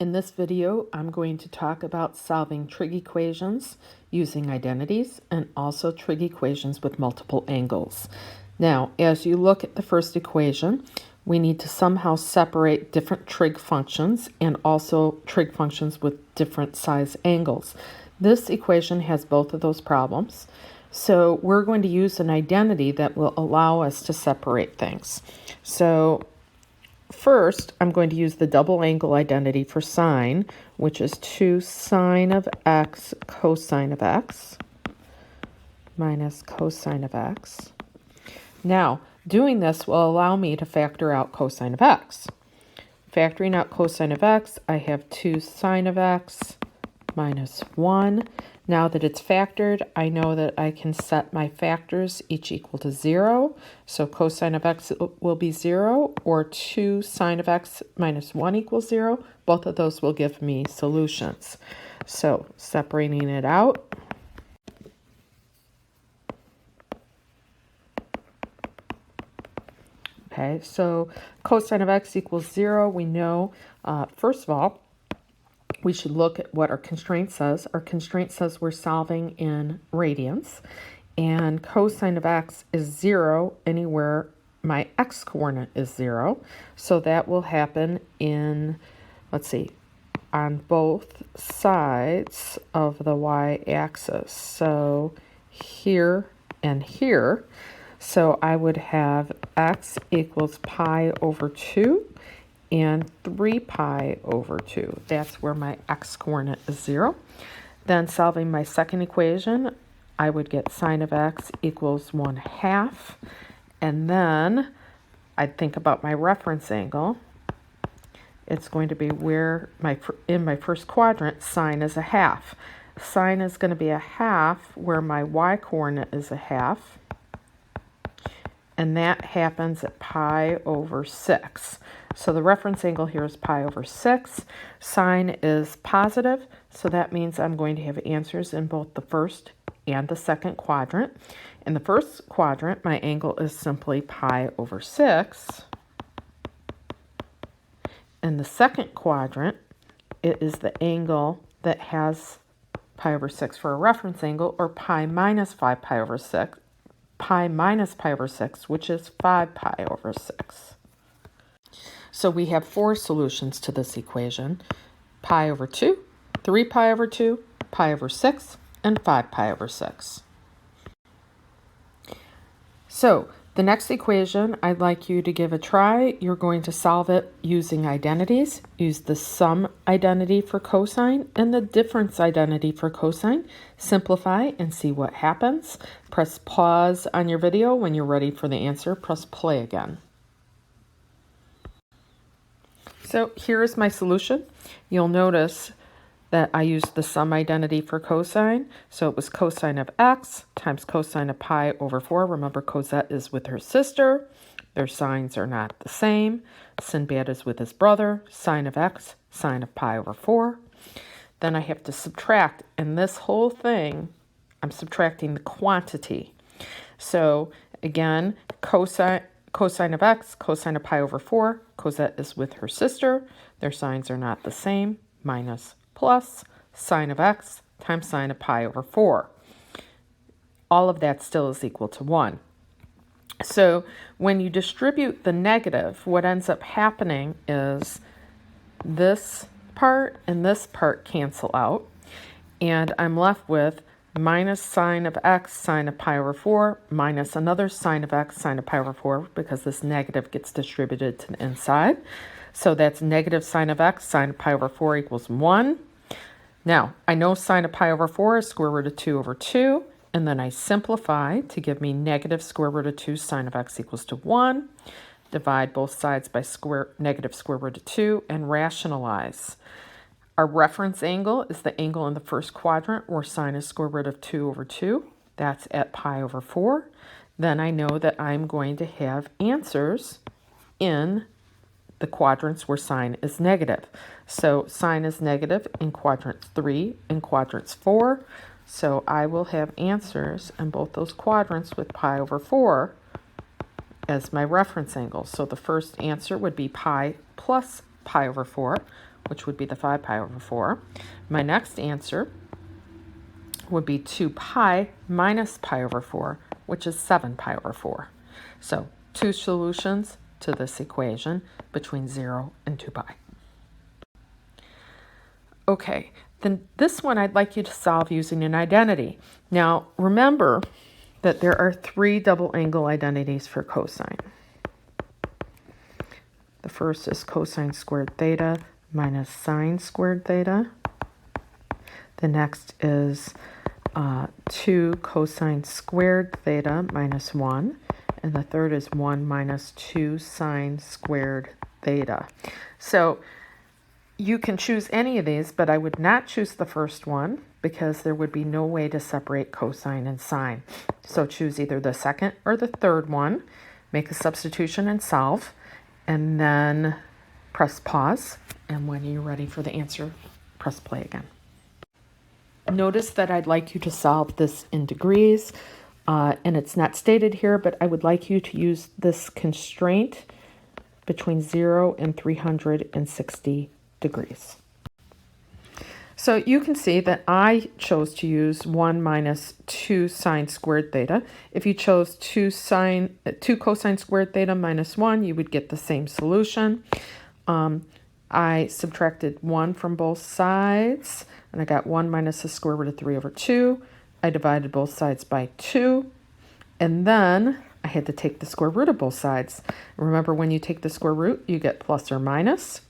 In this video, I'm going to talk about solving trig equations using identities and also trig equations with multiple angles. Now, as you look at the first equation, we need to somehow separate different trig functions and also trig functions with different size angles. This equation has both of those problems. So we're going to use an identity that will allow us to separate things. So first, I'm going to use the double angle identity for sine, which is 2 sine of x cosine of x minus cosine of x. Now, doing this will allow me to factor out cosine of x. Factoring out cosine of x, I have 2 sine of x minus 1. Now that it's factored, I know that I can set my factors each equal to 0. So cosine of x will be 0, or 2 sine of x minus 1 equals 0. Both of those will give me solutions. So separating it out. Okay, so cosine of x equals 0. We know, first of all, we should look at what our constraint says. Our constraint says we're solving in radians, and cosine of x is 0 anywhere my x-coordinate is 0. So that will happen in, let's see, on both sides of the y-axis. So here and here. So I would have x equals pi over 2. And 3 pi over 2. That's where my x-coordinate is 0. Then solving my second equation, I would get sine of x equals 1/2. And then I'd think about my reference angle. It's going to be where in my first quadrant, sine is 1/2. Sine is going to be 1/2 where my y-coordinate is 1/2. And that happens at pi over 6. So the reference angle here is pi over 6. Sine is positive, so that means I'm going to have answers in both the first and the second quadrant. In the first quadrant, my angle is simply pi over 6. In the second quadrant, it is the angle that has pi over 6 for a reference angle, or pi minus 5 pi over 6. Pi minus pi over 6, which is 5 pi over 6. So we have 4 solutions to this equation: pi over 2, 3 pi over 2, pi over 6, and 5 pi over 6. So the next equation I'd like you to give a try. You're going to solve it using identities. Use the sum identity for cosine and the difference identity for cosine. Simplify and see what happens. Press pause on your video. When you're ready for the answer, press play again. So here's my solution. You'll notice that I used the sum identity for cosine. So it was cosine of x times cosine of pi over 4. Remember, Cosette is with her sister. Their signs are not the same. Sinbad is with his brother. Sine of x, sine of pi over 4. Then I have to subtract. And this whole thing, I'm subtracting the quantity. So again, cosine of x, cosine of pi over 4. Cosette is with her sister. Their signs are not the same. Minus plus sine of x times sine of pi over 4. All of that still is equal to 1. So when you distribute the negative, what ends up happening is this part and this part cancel out, and I'm left with minus sine of x sine of pi over 4 minus another sine of x sine of pi over 4, because this negative gets distributed to the inside. So that's negative sine of x sine of pi over 4 equals 1. Now, I know sine of pi over 4 is square root of 2 over 2, and then I simplify to give me negative square root of 2 sine of x equals to 1. Divide both sides by negative square root of 2 and rationalize. Our reference angle is the angle in the first quadrant where sine is square root of 2 over 2. That's at pi over 4. Then I know that I'm going to have answers in the quadrants where sine is negative. So sine is negative in quadrants 3 and quadrants 4. So I will have answers in both those quadrants with pi over 4 as my reference angle. So the first answer would be pi plus pi over 4, which would be the 5 pi over 4. My next answer would be 2 pi minus pi over 4, which is 7 pi over 4. So 2 solutions to this equation between 0 and 2 pi. Okay, then this one I'd like you to solve using an identity. Now remember that there are 3 double angle identities for cosine. The first is cosine squared theta minus sine squared theta. The next is 2 cosine squared theta minus 1. And the third is 1 minus 2 sine squared theta. So you can choose any of these, but I would not choose the first one because there would be no way to separate cosine and sine. So choose either the second or the third one, make a substitution and solve, and then press pause. And when you're ready for the answer, press play again. Notice that I'd like you to solve this in degrees, and it's not stated here, but I would like you to use this constraint between 0 and 360 degrees. So you can see that I chose to use 1 minus 2 sine squared theta. If you chose 2 cosine squared theta minus 1, you would get the same solution. I subtracted 1 from both sides, and I got 1 minus the square root of 3 over 2. I divided both sides by 2, and then I had to take the square root of both sides. Remember, when you take the square root, you get plus or minus.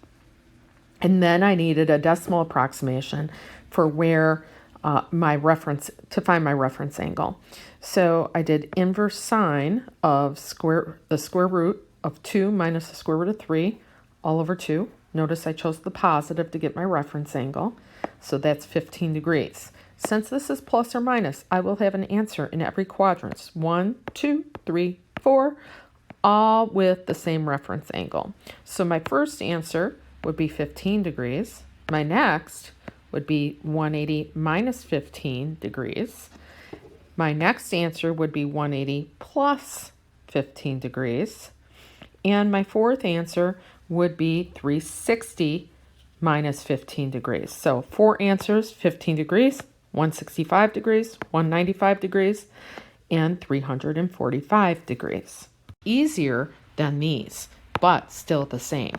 And then I needed a decimal approximation for where to find my reference angle. So I did inverse sine of the square root of 2 minus the square root of 3 all over 2. Notice I chose the positive to get my reference angle. So that's 15 degrees. Since this is plus or minus, I will have an answer in every quadrant. 1, 2, 3, 4, all with the same reference angle. So my first answer would be 15 degrees. My next would be 180 minus 15 degrees. My next answer would be 180 plus 15 degrees. And my fourth answer would be 360 minus 15 degrees. So 4 answers, 15 degrees, 165 degrees, 195 degrees, and 345 degrees. Easier than these, but still the same.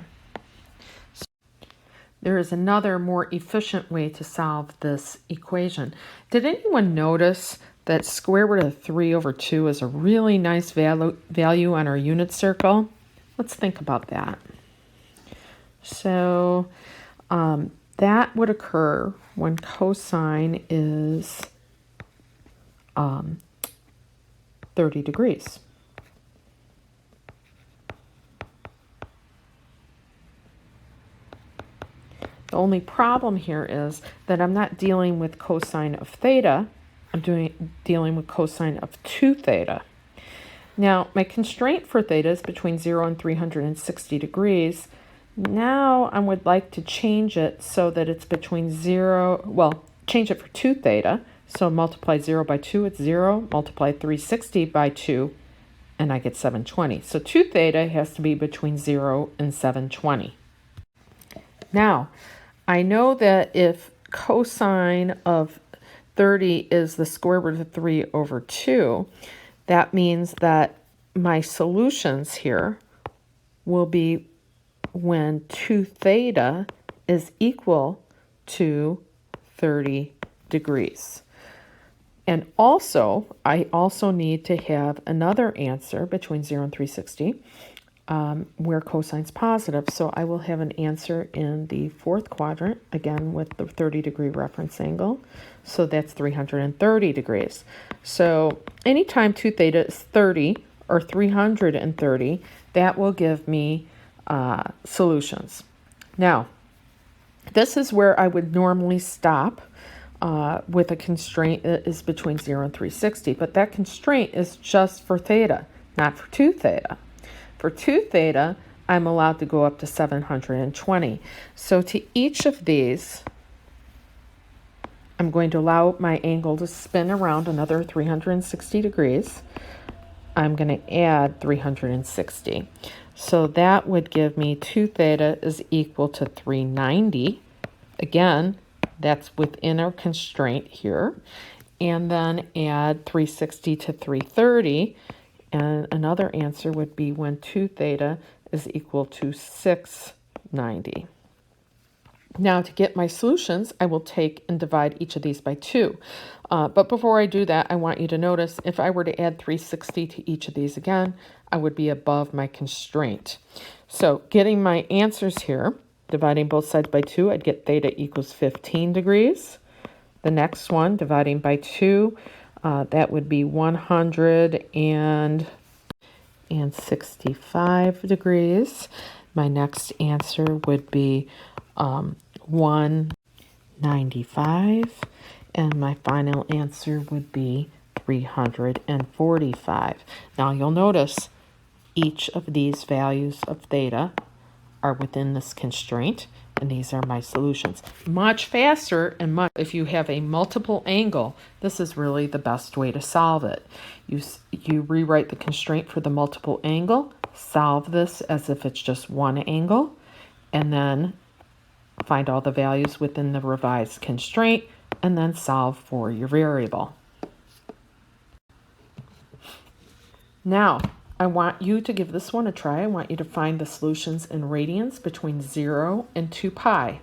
There is another more efficient way to solve this equation. Did anyone notice that square root of 3 over 2 is a really nice value on our unit circle? Let's think about that. So that would occur when cosine is 30 degrees. The only problem here is that I'm not dealing with cosine of theta. I'm dealing with cosine of 2 theta. Now, my constraint for theta is between 0 and 360 degrees. Now, I would like to change it so that it's between 0, well, change it for 2 theta. So multiply 0 by 2, it's 0. Multiply 360 by 2, and I get 720. So 2 theta has to be between 0 and 720. Now, I know that if cosine of 30 is the square root of 3 over 2, that means that my solutions here will be when 2 theta is equal to 30 degrees. And also, I also need to have another answer between 0 and 360 where cosine's positive. So I will have an answer in the fourth quadrant, again with the 30-degree reference angle. So that's 330 degrees. So anytime 2 theta is 30 or 330, that will give me solutions. Now, this is where I would normally stop with a constraint that is between 0 and 360, but that constraint is just for theta, not for 2 theta. For 2 theta, I'm allowed to go up to 720. So to each of these, I'm going to allow my angle to spin around another 360 degrees. I'm going to add 360. So that would give me 2 theta is equal to 390. Again, that's within our constraint here. And then add 360 to 330. And another answer would be when 2 theta is equal to 690. Now to get my solutions, I will take and divide each of these by 2. But before I do that, I want you to notice if I were to add 360 to each of these again, I would be above my constraint. So getting my answers here, dividing both sides by 2, I'd get theta equals 15 degrees. The next one, dividing by 2, that would be 165 degrees. My next answer would be 195, and my final answer would be 345. Now you'll notice each of these values of theta are within this constraint, and these are my solutions. Much faster and much, if you have a multiple angle, this is really the best way to solve it. You rewrite the constraint for the multiple angle, solve this as if it's just one angle, and then find all the values within the revised constraint, and then solve for your variable. Now, I want you to give this one a try. I want you to find the solutions in radians between 0 and 2 pi.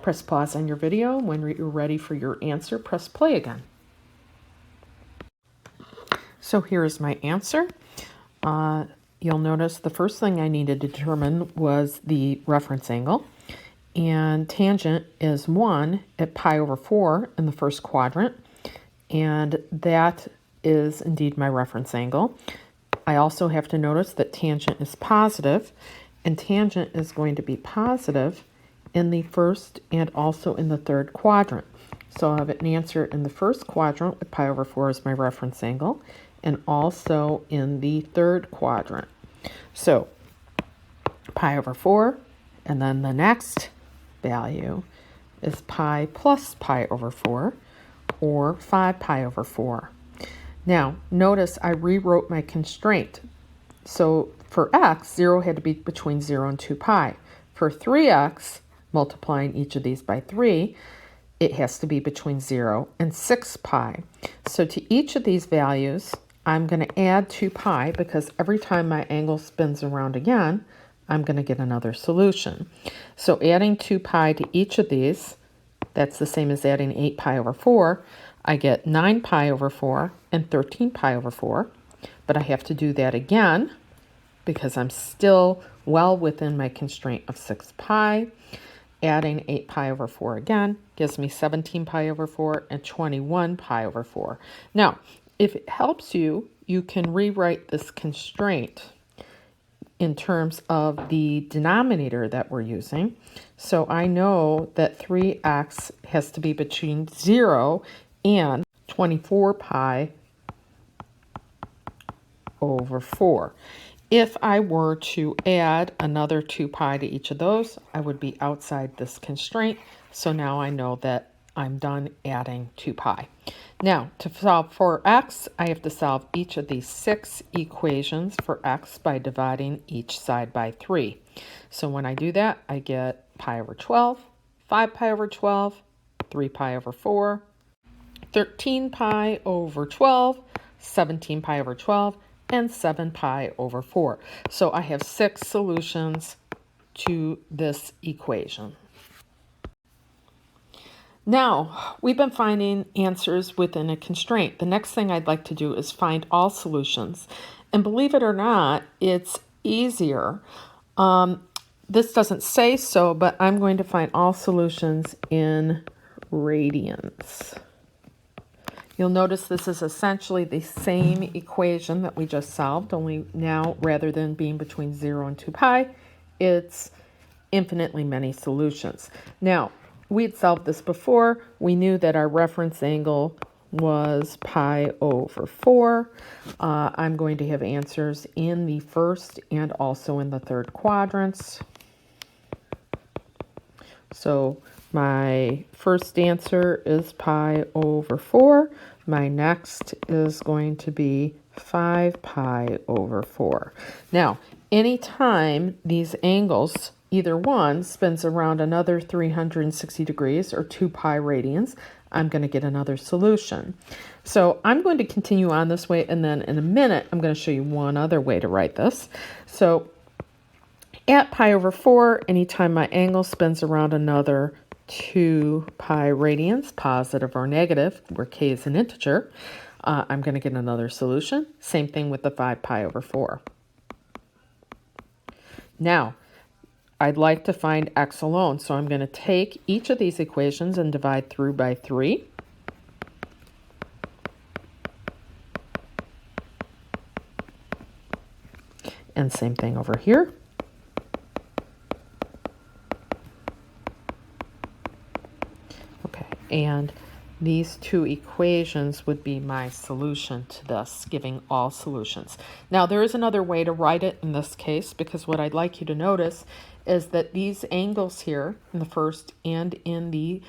Press pause on your video. When you're ready for your answer, press play again. So here is my answer. You'll notice the first thing I needed to determine was the reference angle. And tangent is 1 at pi over 4 in the first quadrant. And that is indeed my reference angle. I also have to notice that tangent is positive, and tangent is going to be positive in the first and also in the third quadrant. So I'll have an answer in the first quadrant with pi over 4 as my reference angle, and also in the third quadrant. So pi over 4, and then the next value is pi plus pi over 4, or 5 pi over 4. Now, notice I rewrote my constraint. So for x, 0 had to be between 0 and 2 pi. For 3x, multiplying each of these by 3, it has to be between 0 and 6 pi. So to each of these values, I'm going to add 2 pi because every time my angle spins around again, I'm going to get another solution. So adding 2 pi to each of these, that's the same as adding 8 pi over 4. I get 9 pi over 4 and 13 pi over 4. But I have to do that again because I'm still well within my constraint of 6 pi. Adding 8 pi over 4 again gives me 17 pi over 4 and 21 pi over 4. Now, if it helps you, you can rewrite this constraint in terms of the denominator that we're using. So I know that 3x has to be between 0 and 24 pi over 4. If I were to add another 2 pi to each of those, I would be outside this constraint. So now I know that I'm done adding 2 pi. Now, to solve for x, I have to solve each of these 6 equations for x by dividing each side by 3. So when I do that, I get pi over 12, 5 pi over 12, 3 pi over 4, 13 pi over 12, 17 pi over 12, and 7 pi over 4. So I have 6 solutions to this equation. Now, we've been finding answers within a constraint. The next thing I'd like to do is find all solutions. And believe it or not, it's easier. This doesn't say so, but I'm going to find all solutions in radians. You'll notice this is essentially the same equation that we just solved, only now rather than being between 0 and 2 pi, it's infinitely many solutions. Now, we had solved this before. We knew that our reference angle was pi over 4. I'm going to have answers in the first and also in the third quadrants. So my first answer is pi over 4. My next is going to be 5 pi over 4. Now, anytime these angles, either one spins around another 360 degrees or 2 pi radians, I'm going to get another solution. So I'm going to continue on this way, and then in a minute, I'm going to show you one other way to write this. So at pi over 4, anytime my angle spins around another 2 pi radians, positive or negative, where k is an integer, I'm going to get another solution. Same thing with the 5 pi over 4. Now, I'd like to find x alone, so I'm going to take each of these equations and divide through by 3. And same thing over here. Okay, and these two equations would be my solution to this, giving all solutions. Now, there is another way to write it in this case, because what I'd like you to notice is that these angles here in the first and in the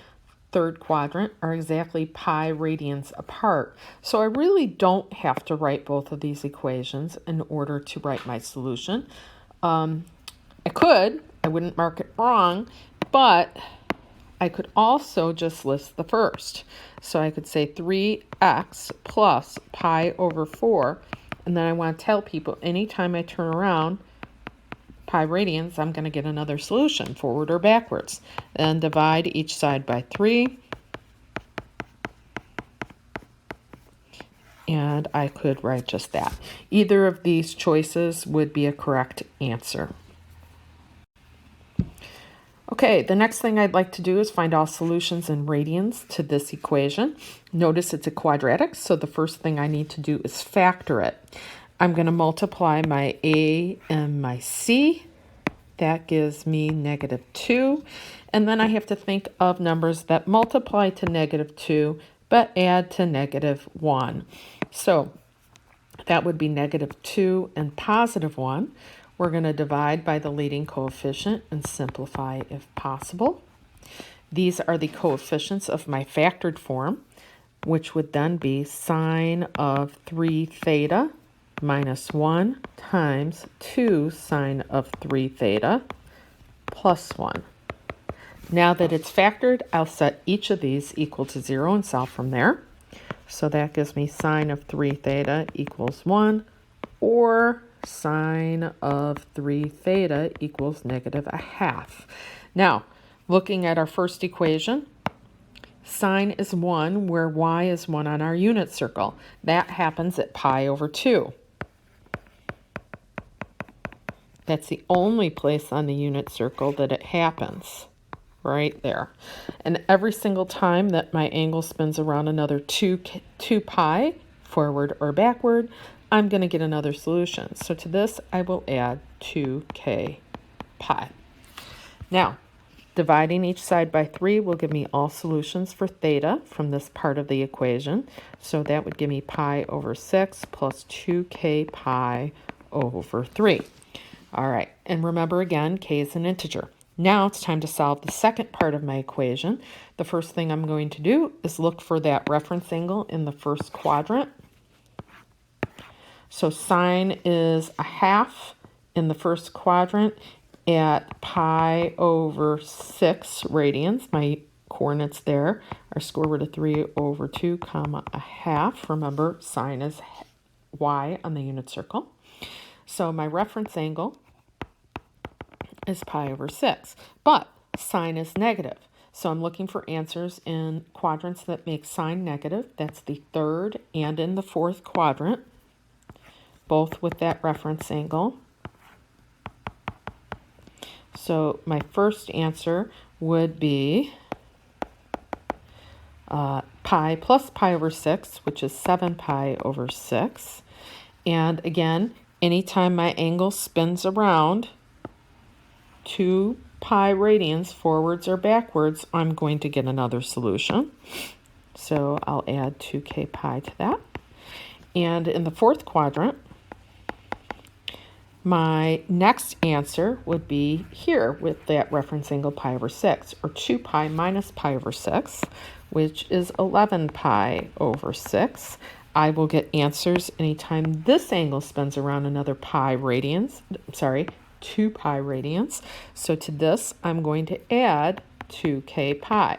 third quadrant are exactly pi radians apart. So I really don't have to write both of these equations in order to write my solution. I could, I wouldn't mark it wrong, but I could also just list the first. So I could say 3x plus pi over 4, and then I want to tell people anytime I turn around pi radians, I'm going to get another solution, forward or backwards. Then divide each side by 3. And I could write just that. Either of these choices would be a correct answer. Okay, the next thing I'd like to do is find all solutions in radians to this equation. Notice it's a quadratic, so the first thing I need to do is factor it. I'm going to multiply my a and my c. That gives me -2. And then I have to think of numbers that multiply to -2 but add to -1. So that would be -2 and +1. We're going to divide by the leading coefficient and simplify if possible. These are the coefficients of my factored form, which would then be sine of 3 theta minus 1 times 2 sine of 3 theta plus 1. Now that it's factored, I'll set each of these equal to 0 and solve from there. So that gives me sine of 3 theta equals 1, or sine of 3 theta equals -1/2. Now, looking at our first equation, sine is 1 where y is 1 on our unit circle. That happens at pi over 2. That's the only place on the unit circle that it happens, right there. And every single time that my angle spins around another 2 pi, forward or backward, I'm going to get another solution. So to this, I will add 2k pi. Now, dividing each side by 3 will give me all solutions for theta from this part of the equation. So that would give me pi over 6 plus 2k pi over 3. All right, and remember again, k is an integer. Now it's time to solve the second part of my equation. The first thing I'm going to do is look for that reference angle in the first quadrant. So sine is 1/2 in the first quadrant at pi over 6 radians. My coordinates there are square root of 3 over 2 comma 1/2. Remember, sine is y on the unit circle. So my reference angle is pi over 6, but sine is negative. So I'm looking for answers in quadrants that make sine negative. That's the third and in the fourth quadrant, both with that reference angle. So my first answer would be pi plus pi over 6, which is 7 pi over 6. And again, anytime my angle spins around 2 pi radians forwards or backwards, I'm going to get another solution. So I'll add 2k pi to that. And in the fourth quadrant, my next answer would be here with that reference angle pi over 6, or 2 pi minus pi over 6, which is 11 pi over 6. I will get answers anytime this angle spins around another 2 pi radians. So to this, I'm going to add 2k pi.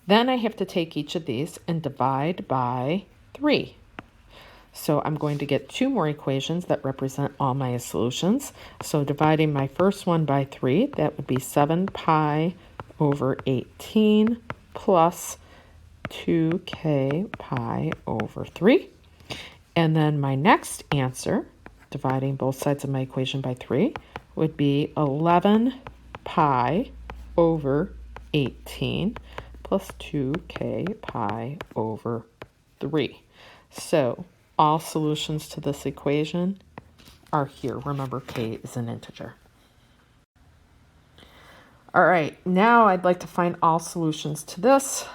Then I have to take each of these and divide by 3. So I'm going to get 2 more equations that represent all my solutions. So dividing my first one by 3, that would be 7 pi over 18 plus 2k pi over 3. And then my next answer, dividing both sides of my equation by 3, would be 11 pi over 18 plus 2k pi over 3. So all solutions to this equation are here. Remember, k is an integer. All right, now I'd like to find all solutions to this.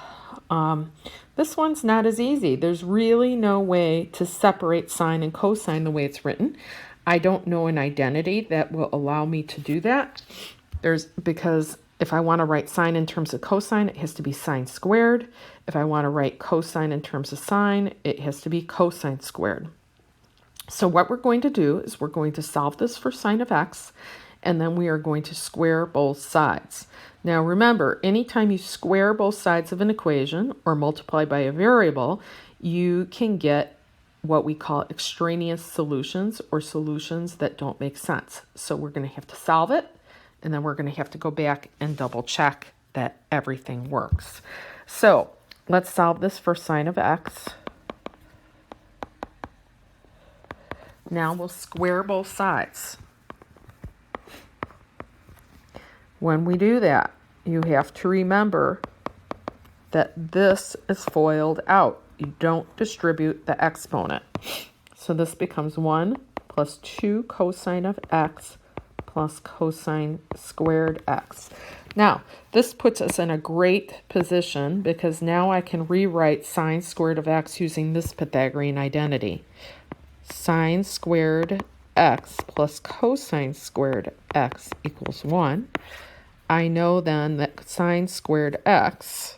This one's not as easy. There's really no way to separate sine and cosine the way it's written. I don't know an identity that will allow me to do that. Because if I want to write sine in terms of cosine, it has to be sine squared. If I want to write cosine in terms of sine, it has to be cosine squared. So what we're going to do is we're going to solve this for sine of x, and then we are going to square both sides. Now remember, anytime you square both sides of an equation or multiply by a variable, you can get what we call extraneous solutions, or solutions that don't make sense. So we're going to have to solve it, and then we're going to have to go back and double check that everything works. So let's solve this for sine of x. Now we'll square both sides. When we do that, you have to remember that this is FOILed out. You don't distribute the exponent. So this becomes 1 plus 2 cosine of x plus cosine squared x. Now, this puts us in a great position because now I can rewrite sine squared of x using this Pythagorean identity. Sine squared x plus cosine squared x equals 1. I know then that sine squared x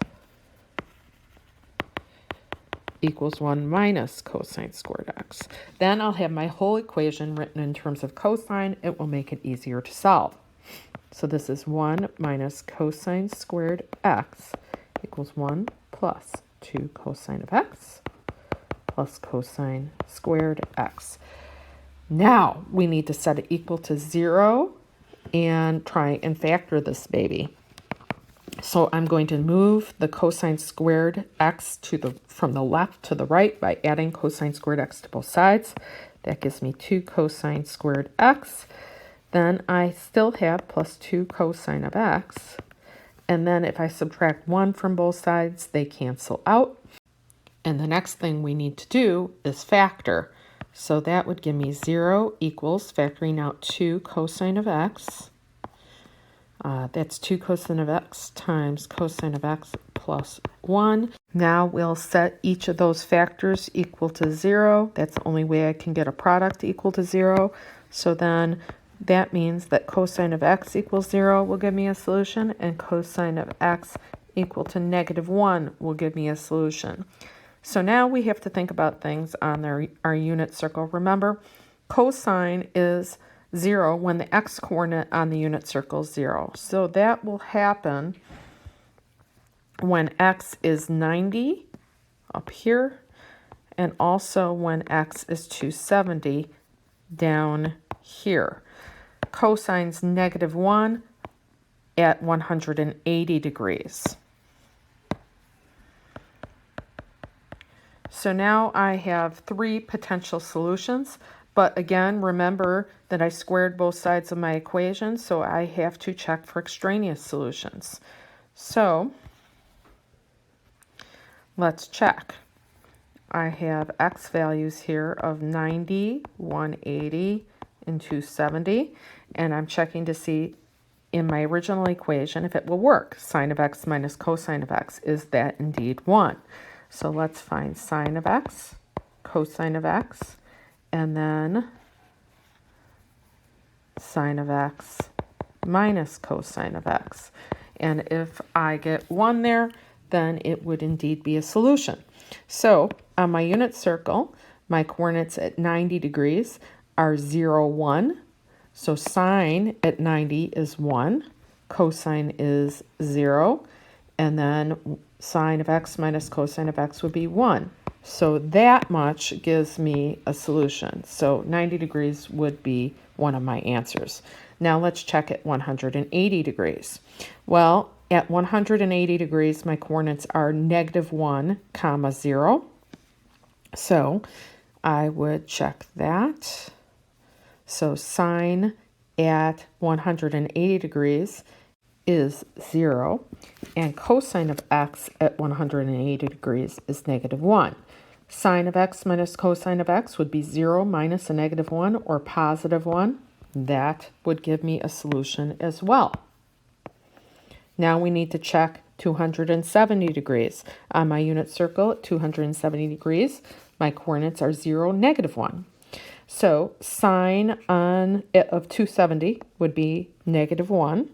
equals 1 minus cosine squared x. Then I'll have my whole equation written in terms of cosine. It will make it easier to solve. So this is 1 minus cosine squared x equals 1 plus 2 cosine of x plus cosine squared x. Now we need to set it equal to 0 and try and factor this baby. So I'm going to move the cosine squared x from the left to the right by adding cosine squared x to both sides. That gives me 2 cosine squared x. Then I still have plus 2 cosine of x. And then if I subtract 1 from both sides, they cancel out. And the next thing we need to do is factor. So that would give me 0 equals, factoring out 2 cosine of x. That's 2 cosine of x times cosine of x plus 1. Now we'll set each of those factors equal to 0. That's the only way I can get a product equal to 0. So then that means that cosine of x equals 0 will give me a solution, and cosine of x equal to -1 will give me a solution. So now we have to think about things on our unit circle. Remember, cosine is 0 when the x-coordinate on the unit circle is 0. So that will happen when x is 90 up here, and also when x is 270 down here. Cosine's -1 at 180 degrees. So now I have 3 potential solutions, but again, remember that I squared both sides of my equation, so I have to check for extraneous solutions. So let's check. I have x values here of 90, 180, and 270, and I'm checking to see in my original equation if it will work. Sine of x minus cosine of x, is that indeed 1? So let's find sine of x, cosine of x, and then sine of x minus cosine of x. And if I get 1 there, then it would indeed be a solution. So on my unit circle, my coordinates at 90 degrees are 0, 1. So sine at 90 is 1, cosine is 0, and then sine of x minus cosine of x would be 1. So that much gives me a solution. So 90 degrees would be one of my answers. Now let's check at 180 degrees. Well, at 180 degrees, my coordinates are negative 1, comma 0. So I would check that. So sine at 180 degrees is 0, and cosine of x at 180 degrees is negative 1. Sine of x minus cosine of x would be 0 minus a negative 1 or positive 1. That would give me a solution as well. Now we need to check 270 degrees. On my unit circle at 270 degrees, my coordinates are 0, negative 1. So sine of 270 would be negative 1.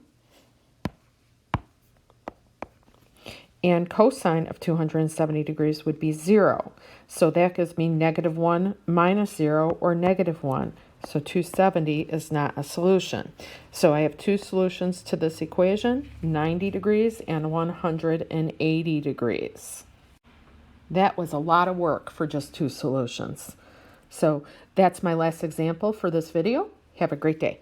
And cosine of 270 degrees would be 0. So that gives me negative 1 minus 0, or negative 1. So 270 is not a solution. So I have two solutions to this equation, 90 degrees and 180 degrees. That was a lot of work for just two solutions. So that's my last example for this video. Have a great day.